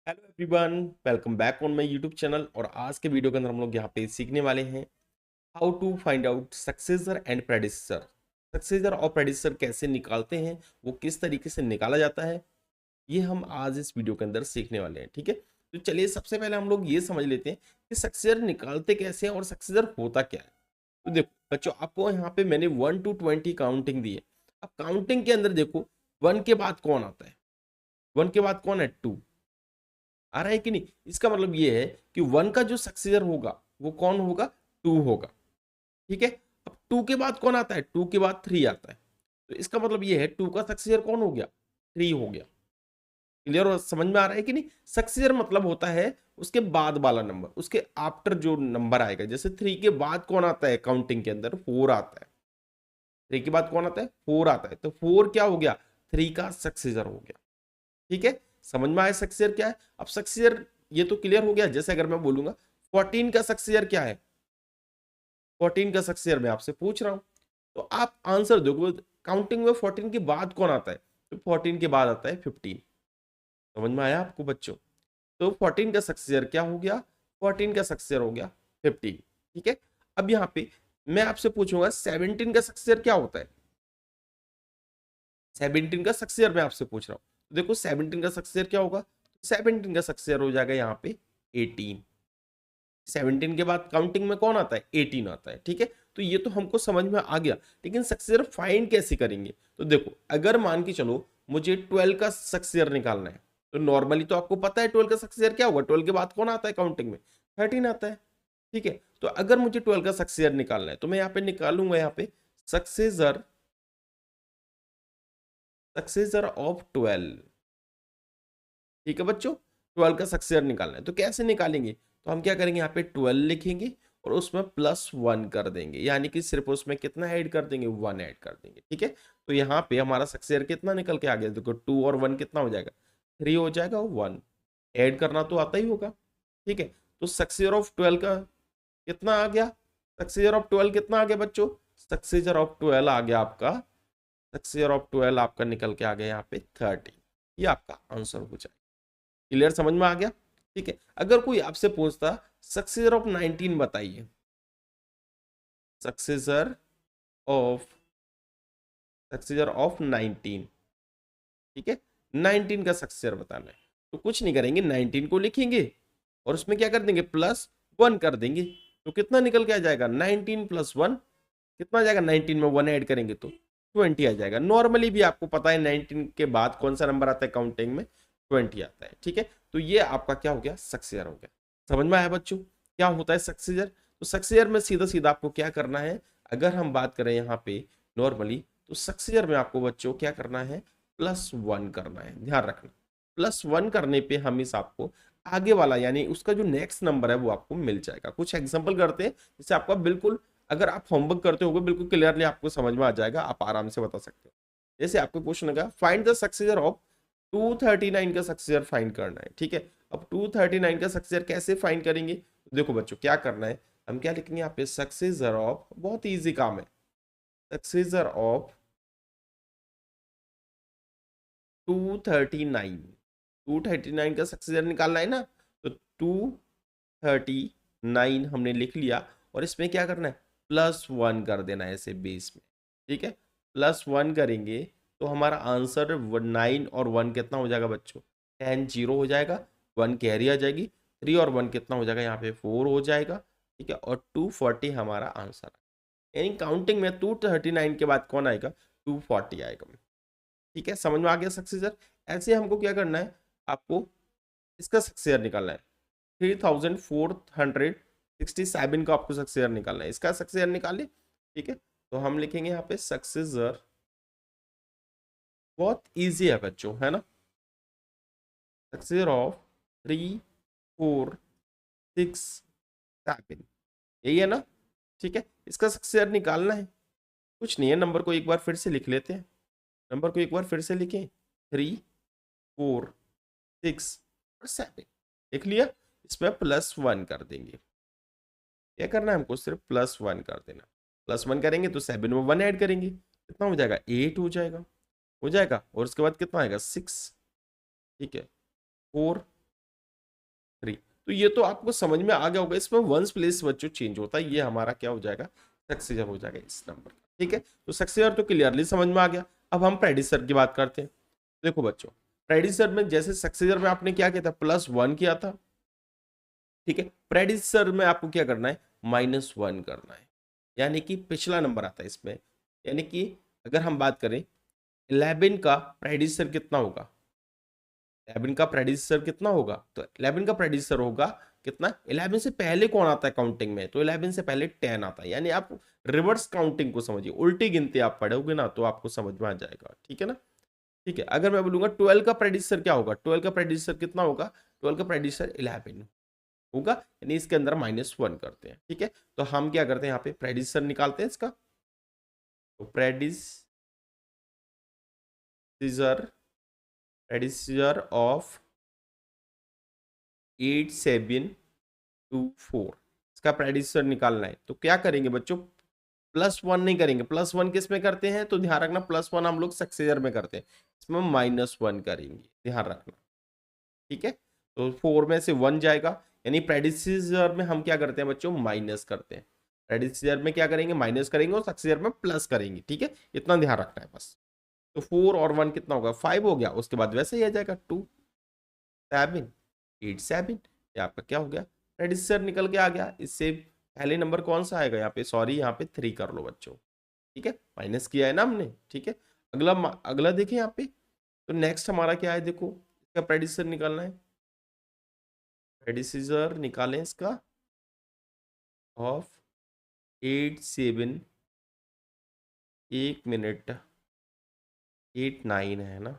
Hello everyone, welcome back on my YouTube channel. और आज के वीडियो के अंदर हम लोग यहाँ पे सीखने वाले हैं how to find out successor and predecessor. Successor और प्रेडिसेसर कैसे निकालते हैं, वो किस तरीके से निकाला जाता है, ये हम आज इस वीडियो के अंदर सीखने वाले हैं। ठीक है, तो चलिए सबसे पहले हम लोग ये समझ लेते हैं कि सक्सेसर निकालते कैसे हैं और सक्सेसर होता क्या है। तो देखो बच्चों, आपको यहाँ पे मैंने 1 to 20 काउंटिंग दी है। अब काउंटिंग के अंदर देखो, 1 के बाद कौन आता है? 1 के बाद कौन है? 2 आ रहा है कि नहीं। इसका मतलब ये है कि 1 का जो सक्सेसर होगा वो कौन होगा? 2 होगा। ठीक है, अब 2 के बाद कौन आता है? 2 के बाद 3 आता है। तो इसका मतलब ये है 2 का सक्सेसर कौन हो गया? 3 हो गया। क्लियर और समझ में आ रहा है कि नहीं। सक्सेसर मतलब होता है उसके बाद वाला नंबर, उसके आफ्टर जो नंबर आएगा। जैसे 3 के बाद कौन आता है काउंटिंग के अंदर? 4 आता है। 3 के बाद कौन आता है? 4 आता है। तो 4 क्या हो गया? 3 का सक्सेसर हो गया। ठीक है, समझ में आया सक्सेसर क्या है। अब सक्सेसर ये तो क्लियर हो गया। जैसे अगर मैं बोलूंगा 14 का सक्सेसर क्या है, 14 का सक्सेसर मैं आपसे पूछ रहा हूं, तो आप आंसर दो। काउंटिंग में 14 के बाद कौन आता है? तो 14 के बाद आता है 15। समझ में आया आपको बच्चों? तो 14 का सक्सेसर क्या हो गया? 14 का सक्सेसर हो गया 15। ठीक है, अब यहाँ पे मैं आपसे पूछूंगा 17 का सक्सेसर क्या होता है? 17 का सक्सेसर मैं आपसे पूछ रहा हूँ। तो देखो 17 का सक्सेसर क्या होगा? 17 का सक्सेसर हो जाएगा यहाँ पे 18। 17 के बाद काउंटिंग में कौन आता है? 18 आता है। ठीक है, तो ये तो हमको समझ में आ गया, लेकिन सक्सेसर फाइंड कैसे करेंगे? तो देखो, अगर मान के चलो मुझे 12 का सक्सेसर निकालना है, तो नॉर्मली तो आपको पता है 12 का सक्सेसर क्या होगा। 12 के बाद कौन आता है काउंटिंग में? 13 आता है। ठीक है, तो अगर मुझे 12 का सक्सेसर निकालना है तो मैं यहाँ पे निकालूंगा यहाँ पे सक्सेसर, सक्सेसर ऑफ 12। ठीक है बच्चों, 12 का सक्सेसर निकालना है तो कैसे निकालेंगे? तो हम क्या करेंगे, यहाँ पे 12 लिखेंगे और उसमें +1 कर देंगे, यानी कि सिर्फ उसमें कितना ऐड कर देंगे? 1 ऐड कर देंगे। ठीक है, तो यहाँ पे हमारा सक्सेसर कितना निकल के आ गया? देखो 2 और 1 कितना हो जाएगा? 3 हो जाएगा। 1 ऐड करना तो आता ही होगा। ठीक है, तो सक्सेसर ऑफ 12 का कितना आ गया? सक्सेसर ऑफ 12 कितना आ गया बच्चों? सक्सेसर ऑफ 12 आ गया आपका, सक्सेसर ऑफ 12 आपका निकल के आ गया यहाँ पे 30। ये आपका आंसर हो जाएगा। क्लियर, समझ में आ गया। ठीक है, अगर कोई आपसे पूछता सक्सेसर ऑफ 19 बताइए, सक्सेसर ऑफ, सक्सेसर ऑफ 19। ठीक है, 19 का सक्सेसर बताना है तो कुछ नहीं करेंगे, 19 को लिखेंगे और उसमें क्या कर देंगे? +1 कर देंगे। तो कितना निकल के आ जाएगा? 19 + 1 कितना आ जाएगा? 19 में 1 ऐड करेंगे तो 20 आ जाएगा। नॉर्मली भी आपको पता है 19 के बाद कौन सा नंबर आता है काउंटिंग में? 20 आता है। ठीक है, तो ये आपका क्या हो गया? सक्सेसर हो गया। समझ में आया बच्चों क्या होता है सक्सेसर? तो सक्सेसर में सीधा सीधा आपको क्या करना है, अगर हम बात करें यहाँ पे नॉर्मली, तो सक्सेसर में आपको बच्चों क्या करना है? +1 करना है। ध्यान रखना, +1 करने पे हमेशा आपको आगे वाला यानी उसका जो नेक्स्ट नंबर है वो आपको मिल जाएगा। कुछ एग्जांपल करते हैं जिससे आपका बिल्कुल, अगर आप होमवर्क करते होगे बिल्कुल क्लियरली आपको समझ में आ जाएगा, आप आराम से बता सकते हो। जैसे आपको क्वेश्चन लगा फाइंड द सक्सेसर ऑफ 239 का सक्सेसर फाइंड करना है। ठीक है, अब 239 का सक्सेसर कैसे फाइंड करेंगे? देखो बच्चों क्या करना है, हम क्या लिखेंगे यहाँ पे? सक्सेसर ऑफ, बहुत इजी काम है, सक्सेसर ऑफ 239। 239 का सक्सेसर निकालना है ना, तो 239 हमने लिख लिया और इसमें क्या करना है? +1 कर देना है ऐसे बेस में। ठीक है, +1 करेंगे तो हमारा आंसर 9 और 1 कितना हो जाएगा बच्चों? 10 जीरो हो जाएगा। 1 कैरी आ जाएगी। 3 और 1 कितना हो जाएगा? यहाँ पे 4 हो जाएगा। ठीक है, और 240 हमारा आंसर। यानी काउंटिंग में 239 के बाद कौन आएगा? 240 आएगा। ठीक है, समझ में आ गया सक्सेसर। ऐसे हमको क्या करना है, आपको इसका सक्सेसर निकालना है। 3467 का आपको सक्सेसर निकालना है। इसका सक्सेसर निकाले। ठीक है, तो हम लिखेंगे यहाँ पे सक्सेसर, बहुत इजी है बच्चों, है ना। सक्सेसर ऑफ 3467, यही है ना। ठीक है, इसका सक्सेसर निकालना है, कुछ नहीं है, नंबर को एक बार फिर से लिख लेते हैं। नंबर को एक बार फिर से लिखें, 3 4 6 और 7 लिख लिया। इसमें +1 कर देंगे। क्या करना है हमको? सिर्फ +1 कर देना। +1 करेंगे तो 7 में 1 ऐड करेंगे, कितना हो जाएगा? 8 हो जाएगा। हो जाएगा, और उसके बाद कितना आएगा? 6। ठीक है, 4 तो ये तो आपको समझ में आ गया होगा, इसमें वंस प्लेस बच्चों चेंज होता है, ये हमारा क्या हो जाएगा, सक्सेसर हो जाएगा इस नंबर का। ठीक है, तो सक्सेसर तो क्लियरली समझ में आ गया। अब हम प्रेडिसर की बात करते हैं। देखो बच्चों, प्रेडिसर में जैसे सक्सेसर में आपने क्या किया था, +1 किया था। ठीक है, प्रेडिसर में आपको क्या करना है, -1 करना है, यानी कि पिछला नंबर आता है इसमें। यानी कि अगर हम बात करें 11 का प्रेडिसर कितना होगा, 11 का प्रेडिसर कितना होगा, तो 11 का प्रेडिसर होगा कितना, 11 से पहले कौन आता है काउंटिंग में, तो 11 से पहले 10 आता है। यानी आप रिवर्स काउंटिंग को समझिए, उल्टी गिनती आप पढ़ोगे ना तो आपको समझ में आ जाएगा। ठीक है ना। ठीक है, अगर मैं बोलूंगा 12 का प्रेडिसर क्या होगा, 12 का प्रेडिसर कितना होगा, 12 का प्रेडिसर 11 होगा, यानी इसके अंदर -1 करते हैं। ठीक है, तो हम क्या करते हैं, यहाँ पे प्रेडिसर निकालते हैं इसका, तो प्रेडिसर ऑफ 8724, इसका प्रेडिसर निकालना है। तो क्या करेंगे बच्चों, +1 नहीं करेंगे, +1 किस में करते हैं, तो ध्यान रखना +1 हम लोग सक्सेसर में करते हैं, इसमें -1 करेंगे, ध्यान रखना। ठीक है, तो 4 में से 1 जाएगा, यानी प्रेडिसर में हम क्या करते हैं बच्चों, माइनस करते हैं। प्रेडिसर में क्या करेंगे, माइनस करेंगे, और सक्सेसर में प्लस करेंगे। ठीक है, इतना ध्यान रखना है बस। तो 4 और 1 कितना होगा, 5 हो गया, उसके बाद वैसे ही आ जाएगा 2 7 8 7, ये आपका क्या हो गया, प्रेडिसर निकल के आ गया। इससे पहले नंबर कौन सा आएगा यहाँ पे, सॉरी यहाँ पे 3 कर लो बच्चों। ठीक है, माइनस किया है ना हमने। ठीक है, अगला अगला देखिए यहाँ पे, तो नेक्स्ट हमारा क्या है, देखो इसका प्रेडिसर निकालना है। प्रेडिसर निकालें इसका ऑफ 87, 1 मिनट 89 है ना,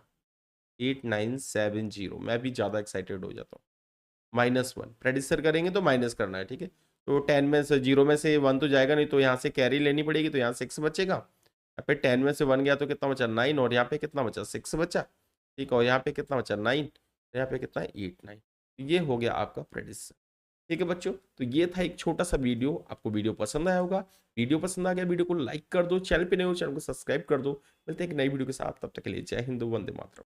8970, मैं भी ज़्यादा एक्साइटेड हो जाता हूँ। -1 प्रेडिसर करेंगे तो माइनस करना है। ठीक है, तो 10 में से 0 में से 1 तो जाएगा नहीं, तो यहाँ से कैरी लेनी पड़ेगी, तो यहाँ 6 बचेगा। यहाँ पे 10 में से 1 गया तो कितना बचा, 9, और यहाँ पे कितना बचा, 6 बचा। ठीक है, और यहाँ पे कितना बचा, 9, यहाँ पे कितना है, 8 9। ये हो गया आपका प्रेडिसर। ठीक है बच्चों, तो ये था एक छोटा सा वीडियो, आपको वीडियो पसंद आया होगा। वीडियो पसंद आ गया, वीडियो को लाइक कर दो, चैनल पे नए हो चैनल को सब्सक्राइब कर दो। मिलते हैं एक नई वीडियो के साथ, तब तक के लिए जय हिंद, वंदे मातरम।